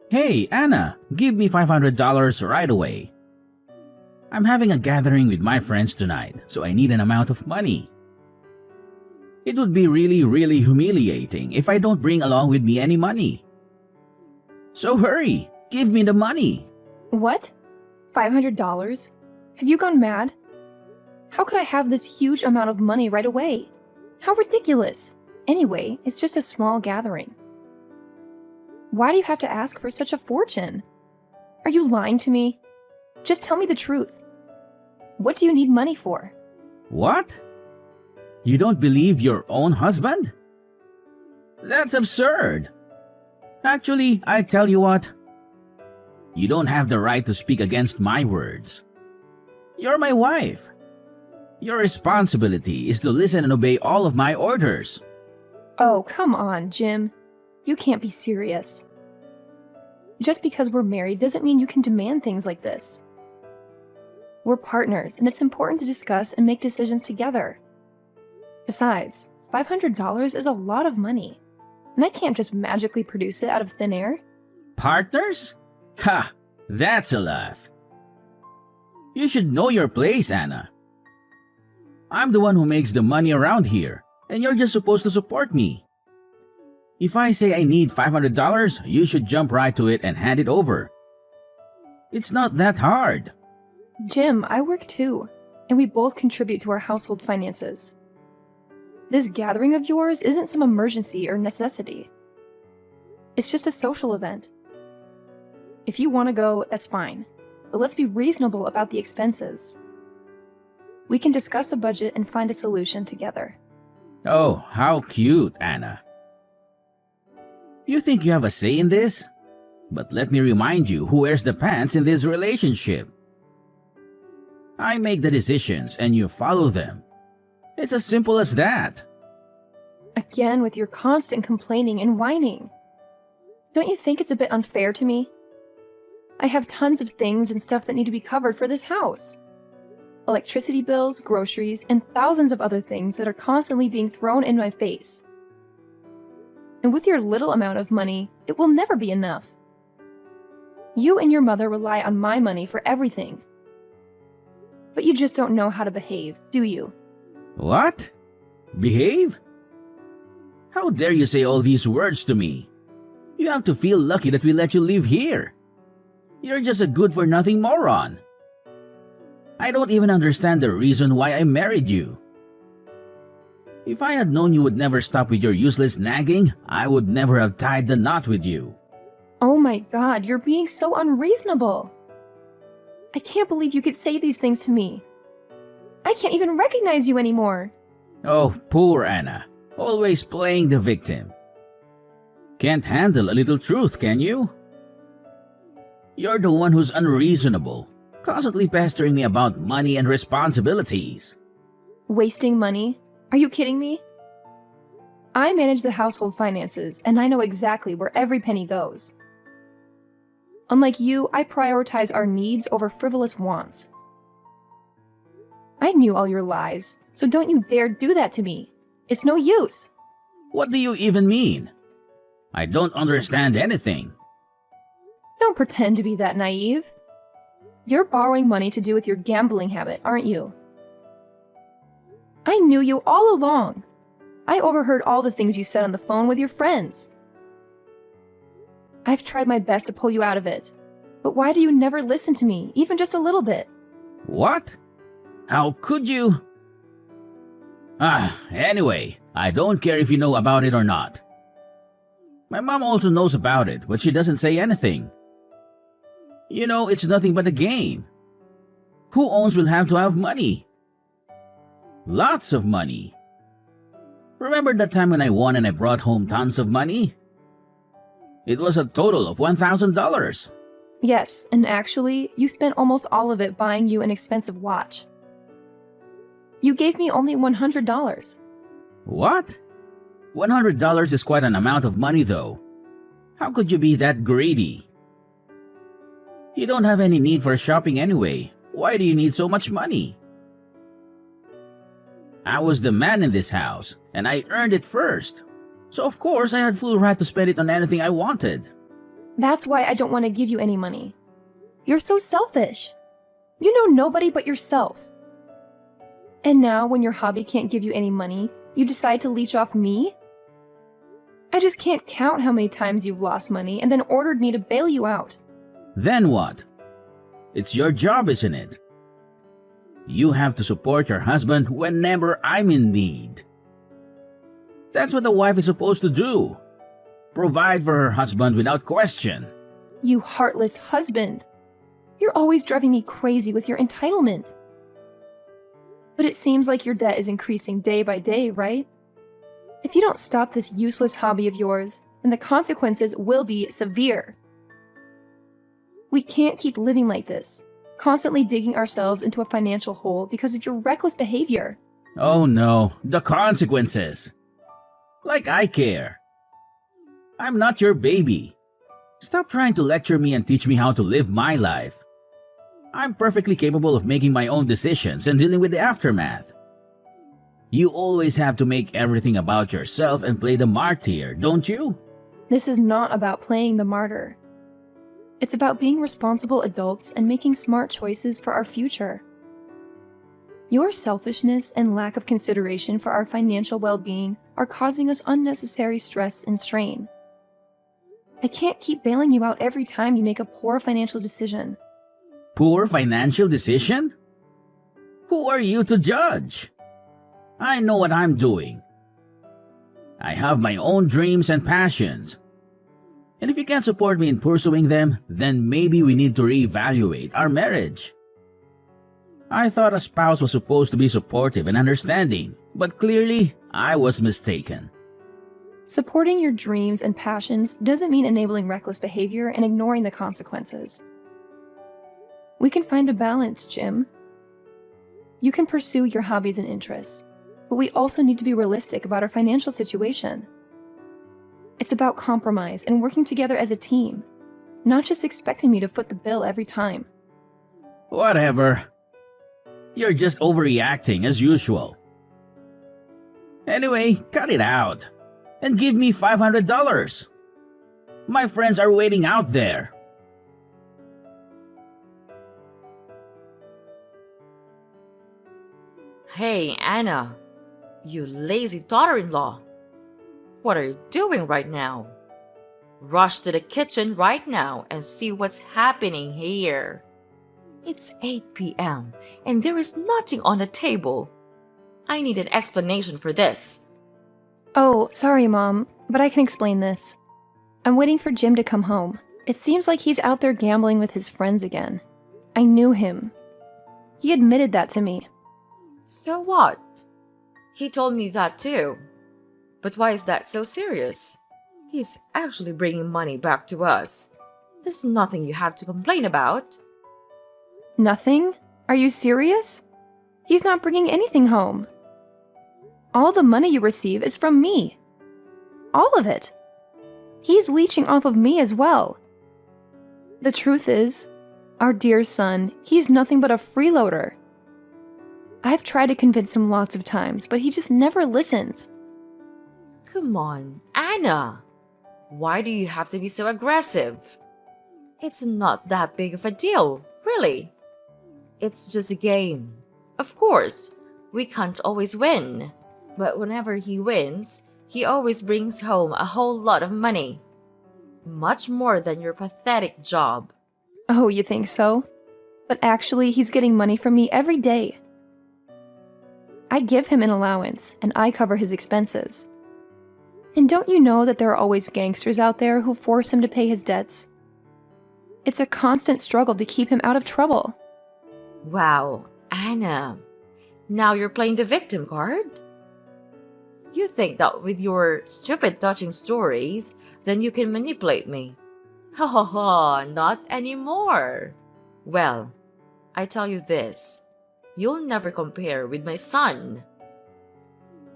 Hey, Anna, give me $500 right away. I'm having a gathering with my friends tonight, so I need an amount of money. It would be really humiliating if I don't bring along with me any money. So hurry, give me the money. What? $500? Have you gone mad? How could I have this huge amount of money right away? How ridiculous! Anyway, it's just a small gathering. Why do you have to ask for such a fortune? Are you lying to me? Just tell me the truth. What do you need money for? What? You don't believe your own husband? That's absurd. Actually, I tell you what. You don't have the right to speak against my words. You're my wife. Your responsibility is to listen and obey all of my orders. Oh, come on, Jim. You can't be serious. Just because we're married doesn't mean you can demand things like this. We're partners, and it's important to discuss and make decisions together. Besides, $500 is a lot of money, and I can't just magically produce it out of thin air. Partners? Ha! That's a laugh. You should know your place, Anna. I'm the one who makes the money around here, and you're just supposed to support me. If I say I need $500, you should jump right to it and hand it over. It's not that hard. Jim, I work too, and we both contribute to our household finances. This gathering of yours isn't some emergency or necessity. It's just a social event. If you want to go, that's fine, but let's be reasonable about the expenses. We can discuss a budget and find a solution together. Oh, how cute, Anna. You think you have a say in this? But let me remind you who wears the pants in this relationship. I make the decisions and you follow them. It's as simple as that. Again with your constant complaining and whining. Don't you think it's a bit unfair to me? I have tons of things and stuff that need to be covered for this house. Electricity bills, groceries, and thousands of other things that are constantly being thrown in my face. And with your little amount of money, it will never be enough. You and your mother rely on my money for everything. But you just don't know how to behave, do you? What? Behave? How dare you say all these words to me? You have to feel lucky that we let you live here. You're just a good-for-nothing moron. I don't even understand the reason why I married you. If I had known you would never stop with your useless nagging, I would never have tied the knot with you. Oh my God, you're being so unreasonable. I can't believe you could say these things to me. I can't even recognize you anymore. Oh, poor Anna. Always playing the victim. Can't handle a little truth, can you? You're the one who's unreasonable, constantly pestering me about money and responsibilities. Wasting money? Are you kidding me? I manage the household finances, and I know exactly where every penny goes. Unlike you, I prioritize our needs over frivolous wants. I knew all your lies, so don't you dare do that to me. It's no use. What do you even mean? I don't understand anything. Don't pretend to be that naive. You're borrowing money to do with your gambling habit, aren't you? I knew you all along. I overheard all the things you said on the phone with your friends. I've tried my best to pull you out of it. But why do you never listen to me, even just a little bit? What? How could you? Anyway, I don't care if you know about it or not. My mom also knows about it, but she doesn't say anything. You know, it's nothing but a game. Who owns will have to have money. Lots of money. Remember that time when I won and I brought home tons of money? It was a total of $1,000. Yes, and actually, you spent almost all of it buying you an expensive watch. You gave me only $100. What? $100 is quite an amount of money though. How could you be that greedy? You don't have any need for shopping anyway. Why do you need so much money? I was the man in this house, and I earned it first. So of course I had full right to spend it on anything I wanted. That's why I don't want to give you any money. You're so selfish. You know nobody but yourself. And now, when your hobby can't give you any money, you decide to leech off me? I just can't count how many times you've lost money and then ordered me to bail you out. Then what? It's your job, isn't it? You have to support your husband whenever I'm in need. That's what a wife is supposed to do. Provide for her husband without question. You heartless husband. You're always driving me crazy with your entitlement. But it seems like your debt is increasing day by day, right? If you don't stop this useless hobby of yours, then the consequences will be severe. We can't keep living like this, constantly digging ourselves into a financial hole because of your reckless behavior. Oh no, the consequences. Like I care. I'm not your baby. Stop trying to lecture me and teach me how to live my life. I'm perfectly capable of making my own decisions and dealing with the aftermath. You always have to make everything about yourself and play the martyr, don't you? This is not about playing the martyr. It's about being responsible adults and making smart choices for our future. Your selfishness and lack of consideration for our financial well-being are causing us unnecessary stress and strain. I can't keep bailing you out every time you make a poor financial decision. Poor financial decision? Who are you to judge? I know what I'm doing. I have my own dreams and passions. And if you can't support me in pursuing them, then maybe we need to reevaluate our marriage. I thought a spouse was supposed to be supportive and understanding, but clearly I was mistaken. Supporting your dreams and passions doesn't mean enabling reckless behavior and ignoring the consequences. We can find a balance, Jim. You can pursue your hobbies and interests, but we also need to be realistic about our financial situation. It's about compromise and working together as a team, not just expecting me to foot the bill every time. Whatever. You're just overreacting as usual. Anyway, cut it out and give me $500. My friends are waiting out there. Hey, Anna, you lazy daughter-in-law. What are you doing right now? Rush to the kitchen right now and see what's happening here. It's 8 p.m. and there is nothing on the table. I need an explanation for this. Oh, sorry, Mom, but I can explain this. I'm waiting for Jim to come home. It seems like he's out there gambling with his friends again. I knew him. He admitted that to me. So what? He told me that too. But why is that so serious? He's actually bringing money back to us. There's nothing you have to complain about. Nothing? Are you serious? He's not bringing anything home. All the money you receive is from me. All of it. He's leeching off of me as well. The truth is, our dear son, he's nothing but a freeloader. I've tried to convince him lots of times, but he just never listens. Come on, Anna. Why do you have to be so aggressive? It's not that big of a deal, really. It's just a game. Of course, we can't always win. But whenever he wins, he always brings home a whole lot of money. Much more than your pathetic job. Oh, you think so? But actually, he's getting money from me every day. I give him an allowance, and I cover his expenses. And don't you know that there are always gangsters out there who force him to pay his debts? It's a constant struggle to keep him out of trouble. Wow, Anna. Now you're playing the victim card? You think that with your stupid touching stories, then you can manipulate me. Ha ha ha, not anymore. Well, I tell you this. You'll never compare with my son.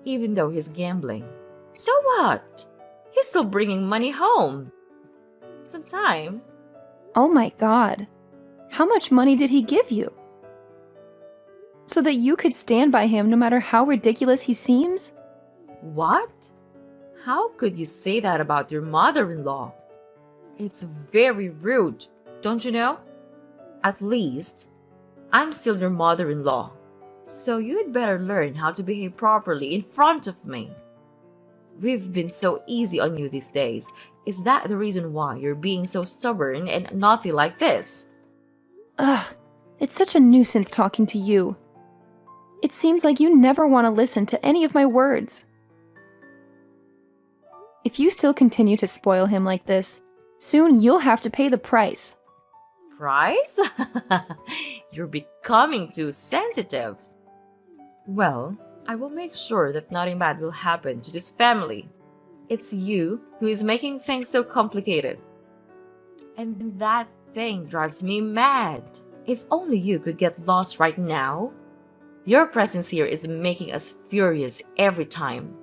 Even though he's gambling. So what? He's still bringing money home. Sometime. Oh my God. How much money did he give you? So that you could stand by him no matter how ridiculous he seems? What? How could you say that about your mother-in-law? It's very rude, don't you know? At least, I'm still your mother-in-law. So you'd better learn how to behave properly in front of me. We've been so easy on you these days. Is that the reason why you're being so stubborn and naughty like this? Ugh, it's such a nuisance talking to you. It seems like you never want to listen to any of my words. If you still continue to spoil him like this, soon you'll have to pay the price. Price? You're becoming too sensitive. Well, I will make sure that nothing bad will happen to this family. It's you who is making things so complicated. And that thing drives me mad. If only you could get lost right now. Your presence here is making us furious every time.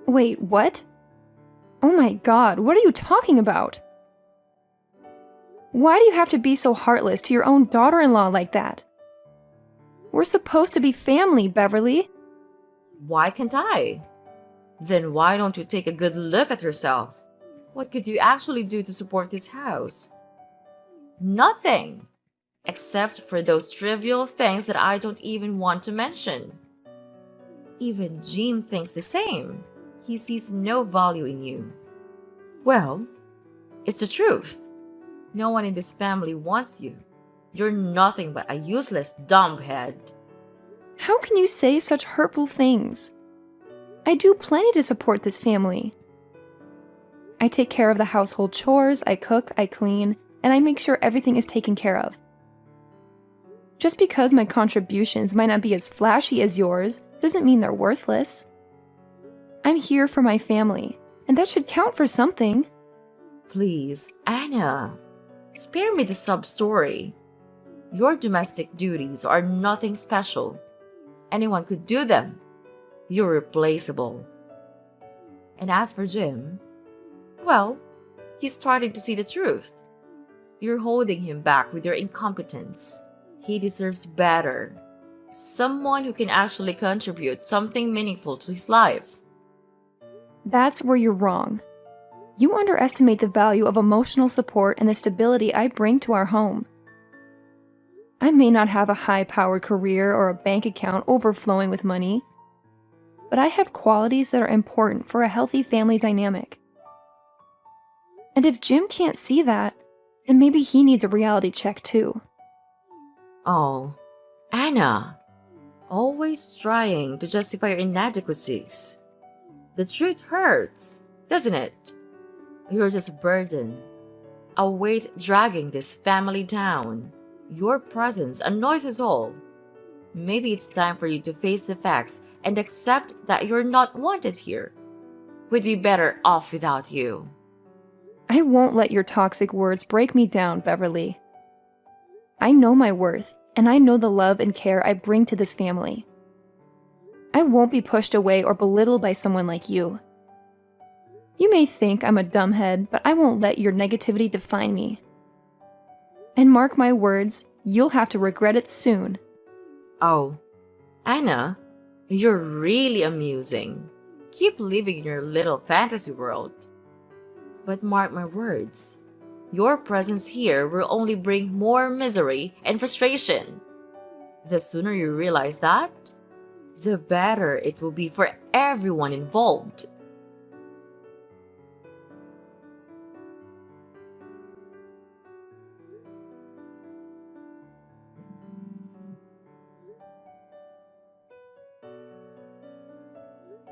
Wait, what? Oh my god, what are you talking about? Why do you have to be so heartless to your own daughter-in-law like that? We're supposed to be family, Beverly. Why can't I? Then why don't you take a good look at yourself? What could you actually do to support this house? Nothing! Except for those trivial things that I don't even want to mention. Even Jim thinks the same. He sees no value in you. Well, it's the truth. No one in this family wants you. You're nothing but a useless dumbhead. How can you say such hurtful things? I do plenty to support this family. I take care of the household chores, I cook, I clean, and I make sure everything is taken care of. Just because my contributions might not be as flashy as yours doesn't mean they're worthless. I'm here for my family, and that should count for something. Please, Anna, spare me the sub-story. Your domestic duties are nothing special. Anyone could do them. You're replaceable. And as for Jim, well, he's starting to see the truth. You're holding him back with your incompetence. He deserves better. Someone who can actually contribute something meaningful to his life. That's where you're wrong. You underestimate the value of emotional support and the stability I bring to our home. I may not have a high-powered career or a bank account overflowing with money, but I have qualities that are important for a healthy family dynamic. And if Jim can't see that, then maybe he needs a reality check too. Oh, Anna, always trying to justify your inadequacies. The truth hurts, doesn't it? You're just a burden, a weight dragging this family down. Your presence annoys us all. Maybe it's time for you to face the facts and accept that you're not wanted here. We'd be better off without you. I won't let your toxic words break me down, Beverly. I know my worth, and I know the love and care I bring to this family. I won't be pushed away or belittled by someone like you. You may think I'm a dumbhead, but I won't let your negativity define me. And mark my words, you'll have to regret it soon. Oh, Anna, you're really amusing. Keep living in your little fantasy world. But mark my words, your presence here will only bring more misery and frustration. The sooner you realize that, the better it will be for everyone involved.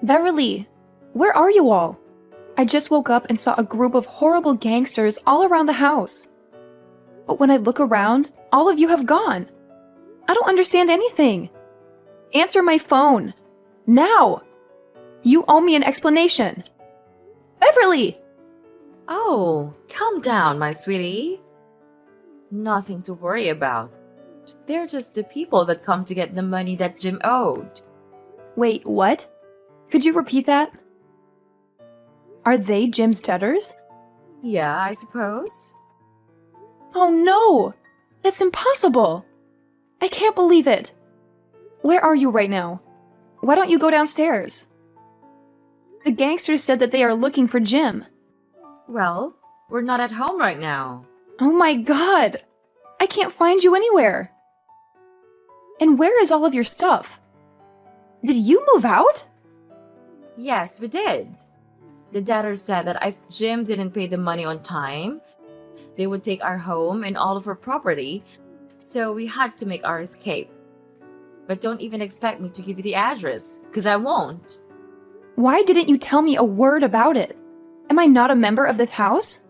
Beverly, where are you all? I just woke up and saw a group of horrible gangsters all around the house. But when I look around, all of you have gone. I don't understand anything. Answer my phone. Now! You owe me an explanation. Beverly! Oh, calm down, my sweetie. Nothing to worry about. They're just the people that come to get the money that Jim owed. Wait, what? Could you repeat that? Are they Jim's debtors? Yeah, I suppose. Oh no! That's impossible! I can't believe it! Where are you right now? Why don't you go downstairs? The gangsters said that they are looking for Jim. Well, We're not at home right now. Oh my god! I can't find you anywhere! And where is all of your stuff? Did you move out? Yes, we did. The debtor said that if Jim didn't pay the money on time, they would take our home and all of our property, so we had to make our escape. But don't even expect me to give you the address, because I won't. Why didn't you tell me a word about it? Am I not a member of this house?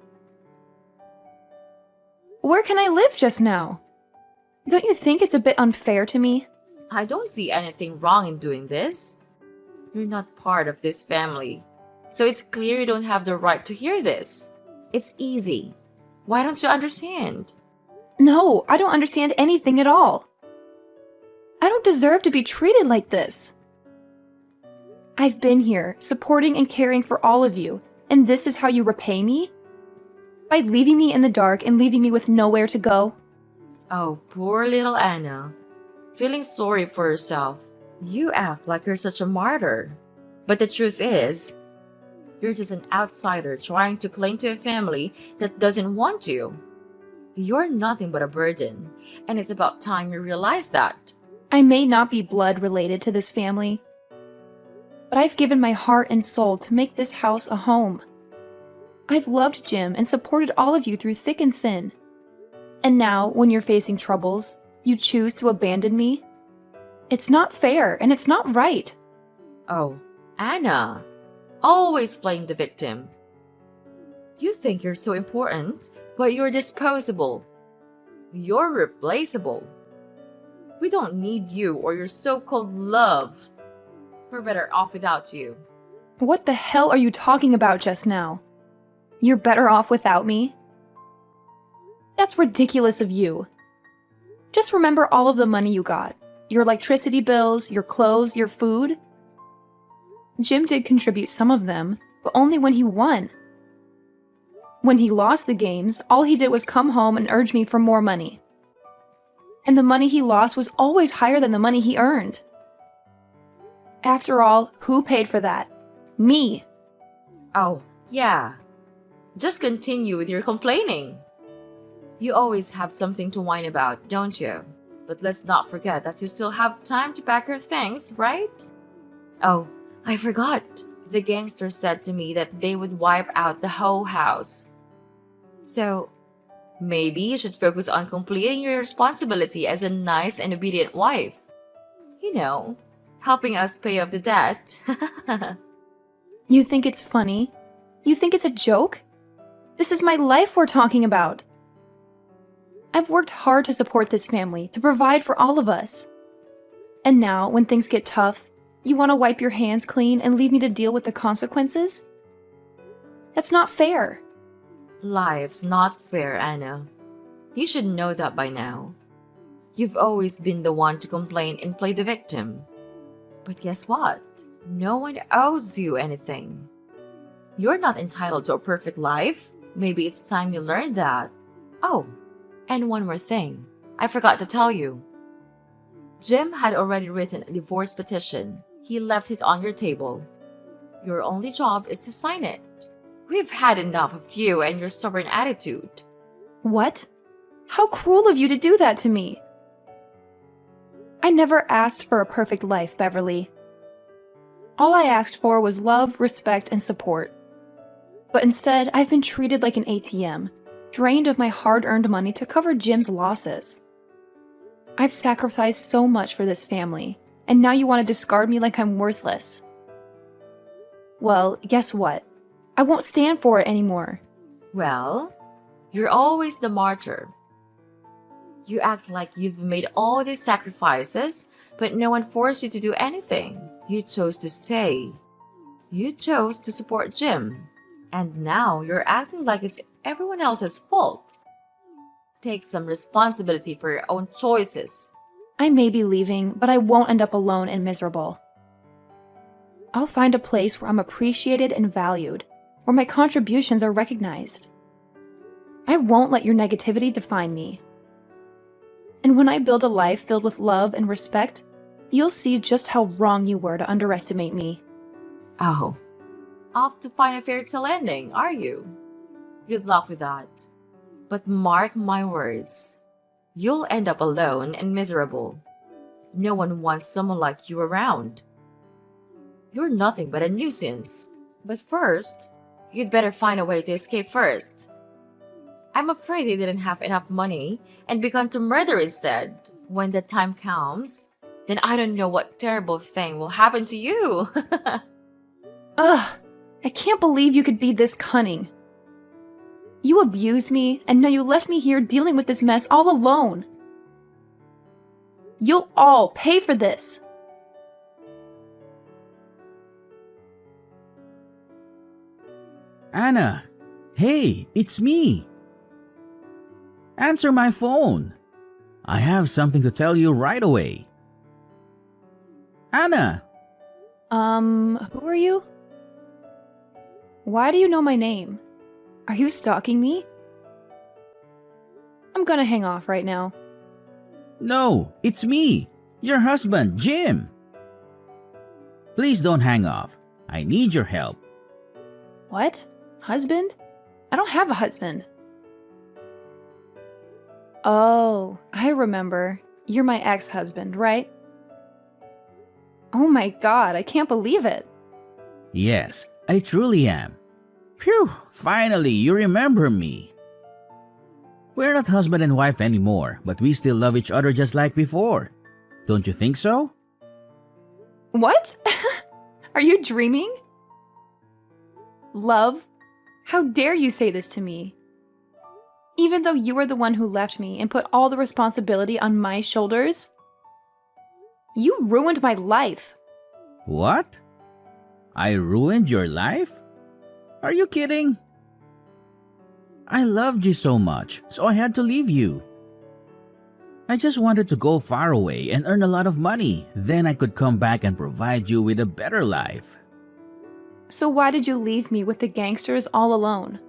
Where can I live just now? Don't you think it's a bit unfair to me? I don't see anything wrong in doing this. You're not part of this family, so it's clear you don't have the right to hear this. It's easy. Why don't you understand? No, I don't understand anything at all. I don't deserve to be treated like this. I've been here, supporting and caring for all of you, and this is how you repay me? By leaving me in the dark and leaving me with nowhere to go? Oh, poor little Anna. Feeling sorry for yourself. You act like you're such a martyr. But the truth is, you're just an outsider trying to cling to a family that doesn't want you. You're nothing but a burden, and it's about time you realize that. I may not be blood related to this family, but I've given my heart and soul to make this house a home. I've loved Jim and supported all of you through thick and thin. And now, when you're facing troubles, you choose to abandon me? It's not fair, and it's not right. Oh, Anna. Always playing the victim. You think you're so important, but you're disposable. You're replaceable. We don't need you or your so-called love. We're better off without you. What the hell are you talking about just now? You're better off without me? That's ridiculous of you. Just remember all of the money you got. Your electricity bills, your clothes, your food. Jim did contribute some of them, but only when he won. When he lost the games, all he did was come home and urge me for more money. And the money he lost was always higher than the money he earned. After all, who paid for that? Me. Oh, yeah. Just continue with your complaining. You always have something to whine about, don't you? But let's not forget that you still have time to pack your things, right? Oh, I forgot. The gangsters said to me that they would wipe out the whole house. So, maybe you should focus on completing your responsibility as a nice and obedient wife. You know, helping us pay off the debt. You think it's funny? You think it's a joke? This is my life we're talking about. I've worked hard to support this family, to provide for all of us. And now, when things get tough, you want to wipe your hands clean and leave me to deal with the consequences? That's not fair. Life's not fair, Anna. You should know that by now. You've always been the one to complain and play the victim. But guess what? No one owes you anything. You're not entitled to a perfect life. Maybe it's time you learned that. Oh, and one more thing. I forgot to tell you. Jim had already written a divorce petition. He left it on your table. Your only job is to sign it. We've had enough of you and your stubborn attitude. What? How cruel of you to do that to me. I never asked for a perfect life, Beverly. All I asked for was love, respect, and support. But instead, I've been treated like an ATM, drained of my hard-earned money to cover Jim's losses. I've sacrificed so much for this family, and now you want to discard me like I'm worthless. Well, guess what? I won't stand for it anymore. Well, you're always the martyr. You act like you've made all these sacrifices, but no one forced you to do anything. You chose to stay. You chose to support Jim. And now you're acting like it's everyone else's fault. Take some responsibility for your own choices. I may be leaving, but I won't end up alone and miserable. I'll find a place where I'm appreciated and valued, where my contributions are recognized. I won't let your negativity define me. And when I build a life filled with love and respect, you'll see just how wrong you were to underestimate me. Oh, off to find a fairy tale ending, are you? Good luck with that. But mark my words, you'll end up alone and miserable. No one wants someone like you around. You're nothing but a nuisance. But first, you'd better find a way to escape first. I'm afraid they didn't have enough money and begun to murder instead. When the time comes, then I don't know what terrible thing will happen to you. Ugh, I can't believe you could be this cunning. You abused me, and now you left me here dealing with this mess all alone. You'll all pay for this. Anna, hey, it's me. Answer my phone. I have something to tell you right away. Anna! Who are you? Why do you know my name? Are you stalking me? I'm gonna hang off right now. No, it's me, your husband, Jim. Please don't hang off. I need your help. What? Husband? I don't have a husband. Oh, I remember. You're my ex-husband, right? Oh my god, I can't believe it. Yes, I truly am. Phew, finally you remember me. We're not husband and wife anymore, but we still love each other just like before. Don't you think so? What? Are you dreaming? Love? How dare you say this to me? Even though you were the one who left me and put all the responsibility on my shoulders? You ruined my life. What? I ruined your life? Are you kidding? I loved you so much, so I had to leave you. I just wanted to go far away and earn a lot of money. Then I could come back and provide you with a better life. So why did you leave me with the gangsters all alone?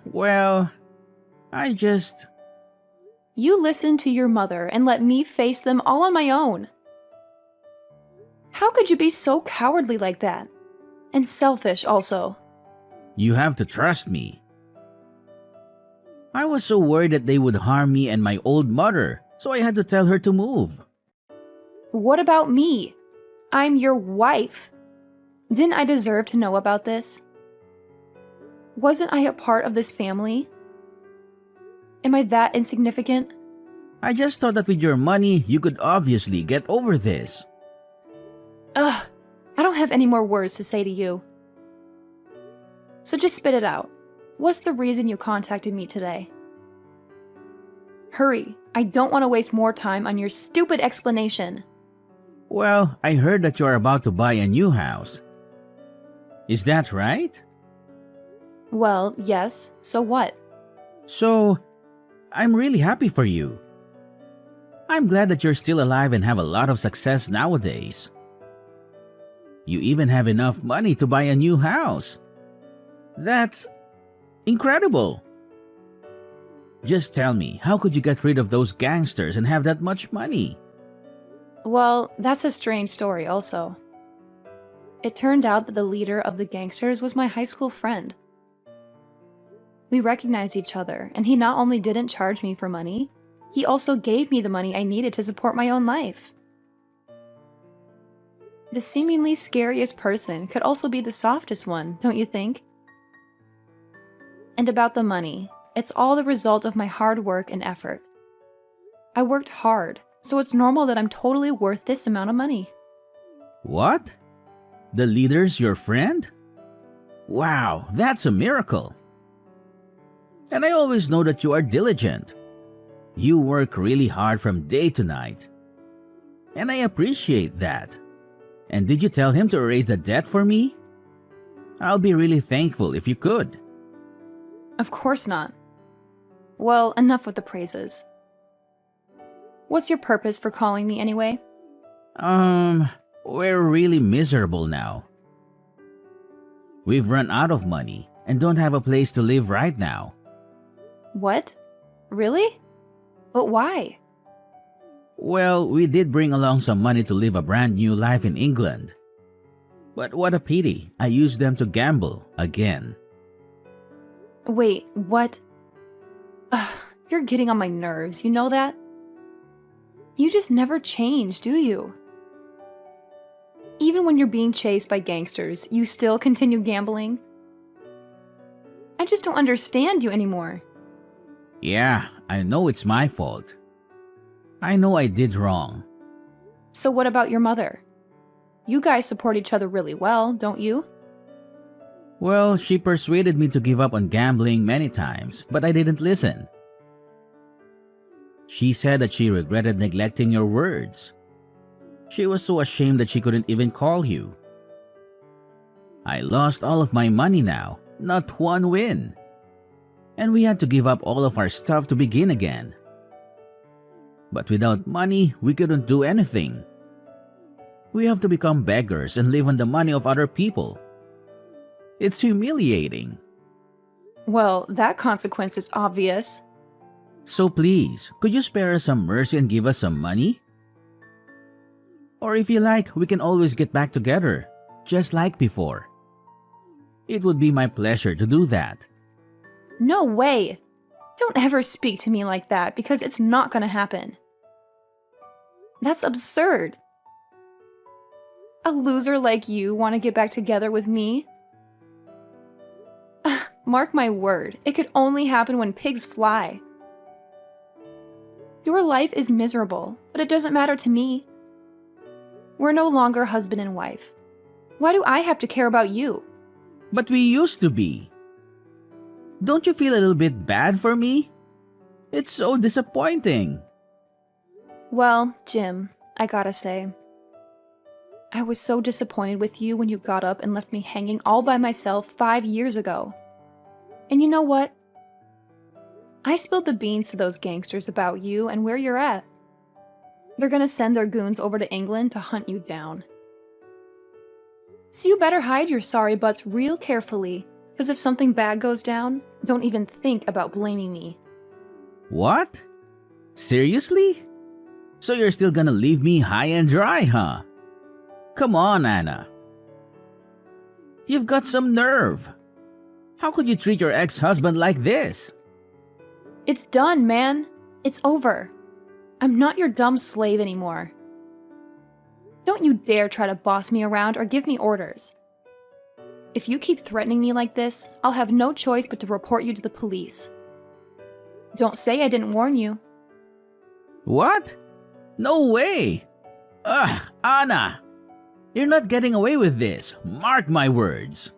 Well, I just... You listened to your mother and let me face them all on my own. How could you be so cowardly like that? And selfish also. You have to trust me. I was so worried that they would harm me and my old mother, so I had to tell her to move. What about me? I'm your wife. Didn't I deserve to know about this? Wasn't I a part of this family? Am I that insignificant? I just thought that with your money, you could obviously get over this. Ugh, I don't have any more words to say to you. So just spit it out. What's the reason you contacted me today? Hurry, I don't want to waste more time on your stupid explanation. Well, I heard that you are about to buy a new house. Is that right? Well, yes, so what? So, I'm really happy for you. I'm glad that you're still alive and have a lot of success nowadays. You even have enough money to buy a new house. That's incredible. Just tell me, how could you get rid of those gangsters and have that much money? Well, that's a strange story also. It turned out that the leader of the gangsters was my high school friend. We recognized each other, and he not only didn't charge me for money, he also gave me the money I needed to support my own life. The seemingly scariest person could also be the softest one, don't you think? And about the money, it's all the result of my hard work and effort. I worked hard, so it's normal that I'm totally worth this amount of money. What? The leader's your friend? Wow, that's a miracle. And I always know that you are diligent. You work really hard from day to night. And I appreciate that. And did you tell him to erase the debt for me? I'll be really thankful if you could. Of course not. Well, enough with the praises. What's your purpose for calling me anyway? We're really miserable now. We've run out of money and don't have a place to live right now. What? Really? But why? Well, we did bring along some money to live a brand new life in England. But what a pity, I used them to gamble again. Wait, what? Ugh, you're getting on my nerves, you know that? You just never change, do you? Even when you're being chased by gangsters, you still continue gambling? I just don't understand you anymore. Yeah, I know it's my fault. I know I did wrong. So what about your mother? You guys support each other really well, don't you? Well, she persuaded me to give up on gambling many times, but I didn't listen. She said that she regretted neglecting your words. She was so ashamed that she couldn't even call you. I lost all of my money now, not one win. And we had to give up all of our stuff to begin again. But without money, we couldn't do anything. We have to become beggars and live on the money of other people. It's humiliating. Well, that consequence is obvious. So please, could you spare us some mercy and give us some money? Or if you like, we can always get back together, just like before. It would be my pleasure to do that. No way! Don't ever speak to me like that because it's not gonna happen. That's absurd. A loser like you want to get back together with me? Mark my word, it could only happen when pigs fly. Your life is miserable, but it doesn't matter to me. We're no longer husband and wife. Why do I have to care about you? But we used to be. Don't you feel a little bit bad for me? It's so disappointing. Well, Jim, I gotta say, I was so disappointed with you when you got up and left me hanging all by myself 5 years ago. And you know what? I spilled the beans to those gangsters about you and where you're at. They're gonna send their goons over to England to hunt you down. So you better hide your sorry butts real carefully, because if something bad goes down, don't even think about blaming me. What? Seriously? So you're still gonna leave me high and dry, huh? Come on, Anna. You've got some nerve. How could you treat your ex-husband like this? It's done, man. It's over. I'm not your dumb slave anymore. Don't you dare try to boss me around or give me orders. If you keep threatening me like this, I'll have no choice but to report you to the police. Don't say I didn't warn you. What? No way! Ugh, Anna! You're not getting away with this. Mark my words.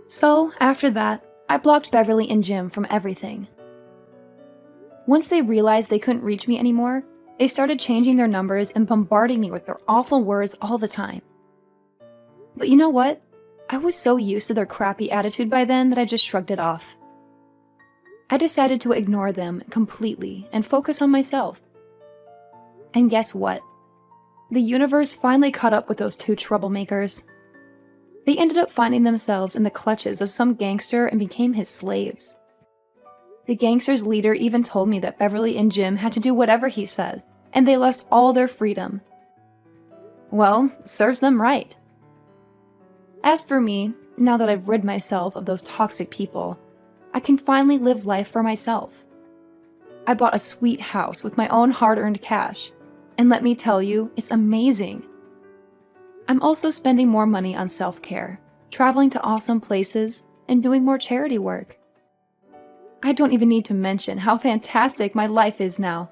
So, after that, I blocked Beverly and Jim from everything. Once they realized they couldn't reach me anymore, they started changing their numbers and bombarding me with their awful words all the time. But you know what? I was so used to their crappy attitude by then that I just shrugged it off. I decided to ignore them completely and focus on myself. And guess what? The universe finally caught up with those two troublemakers. They ended up finding themselves in the clutches of some gangster and became his slaves. The gangster's leader even told me that Beverly and Jim had to do whatever he said, and they lost all their freedom. Well, serves them right. As for me, now that I've rid myself of those toxic people, I can finally live life for myself. I bought a sweet house with my own hard-earned cash, and let me tell you, it's amazing. I'm also spending more money on self-care, traveling to awesome places, and doing more charity work. I don't even need to mention how fantastic my life is now.